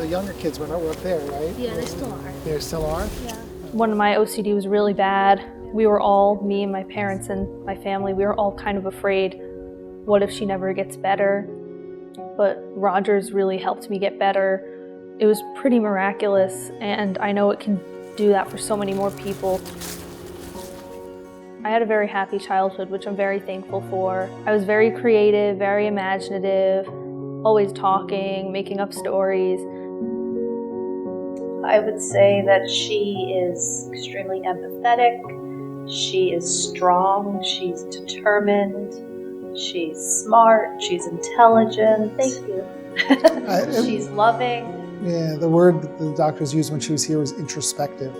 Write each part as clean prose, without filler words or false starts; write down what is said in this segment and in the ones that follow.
the younger kids were up there, right? Yeah, they still are. They still are? Yeah. When my OCD was really bad, we were all, me and my parents and my family, we were all kind of afraid, what if she never gets better? But Rogers really helped me get better. It was pretty miraculous, and I know it can do that for so many more people. I had a very happy childhood, which I'm very thankful for. I was very creative, very imaginative, always talking, making up stories. I would say that she is extremely empathetic. She is strong. She's determined. She's smart. She's intelligent. Thank you. She's loving. Yeah, the word that the doctors used when she was here was introspective.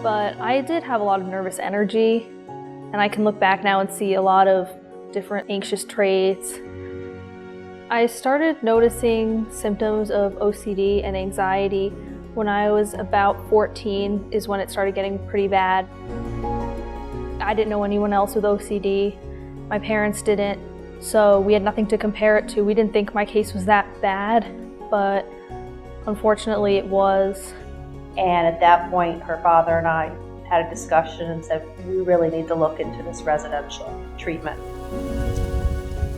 But I did have a lot of nervous energy, and I can look back now and see a lot of different anxious traits. I started noticing symptoms of OCD and anxiety when I was about 14 is when it started getting pretty bad. I didn't know anyone else with OCD. My parents didn't, so we had nothing to compare it to. We didn't think my case was that bad, but unfortunately it was. And at that point, her father and I had a discussion and said, we really need to look into this residential treatment.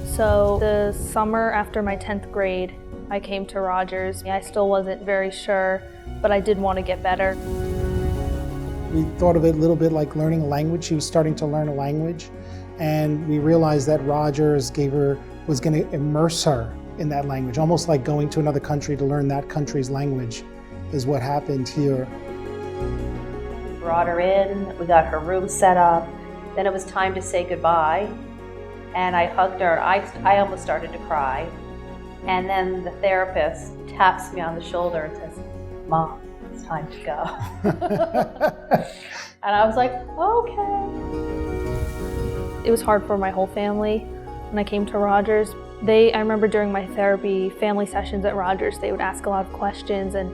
So the summer after my 10th grade, I came to Rogers. I still wasn't very sure, but I did want to get better. We thought of it a little bit like learning a language. She was starting to learn a language, and we realized that Rogers was going to immerse her in that language, almost like going to another country to learn that country's language is what happened here. We brought her in, we got her room set up, then it was time to say goodbye, and I hugged her. I almost started to cry, and then the therapist taps me on the shoulder and says, Mom, it's time to go. And I was like, okay. It was hard for my whole family when I came to Rogers. I remember during my therapy family sessions at Rogers, they would ask a lot of questions, and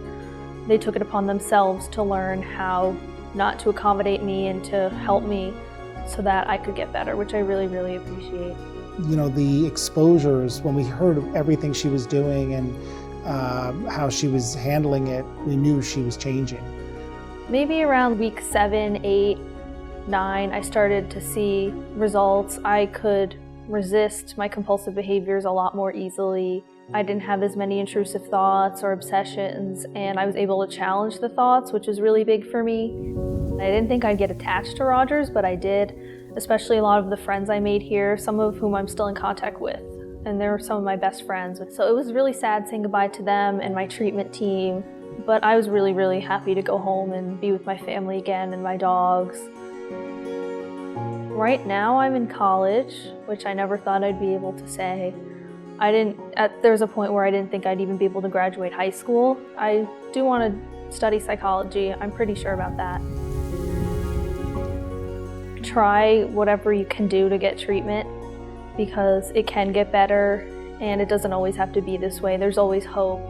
they took it upon themselves to learn how not to accommodate me and to help me so that I could get better, which I really, really appreciate. You know, the exposures, when we heard of everything she was doing and how she was handling it, we knew she was changing. Maybe around week 7, 8, 9, I started to see results. I could resist my compulsive behaviors a lot more easily. I didn't have as many intrusive thoughts or obsessions, and I was able to challenge the thoughts, which was really big for me. I didn't think I'd get attached to Rogers, but I did, especially a lot of the friends I made here, some of whom I'm still in contact with, and they were some of my best friends. So it was really sad saying goodbye to them and my treatment team, but I was really, really happy to go home and be with my family again and my dogs. Right now I'm in college, which I never thought I'd be able to say. There was a point where I didn't think I'd even be able to graduate high school. I do want to study psychology, I'm pretty sure about that. Try whatever you can do to get treatment because it can get better and it doesn't always have to be this way. There's always hope.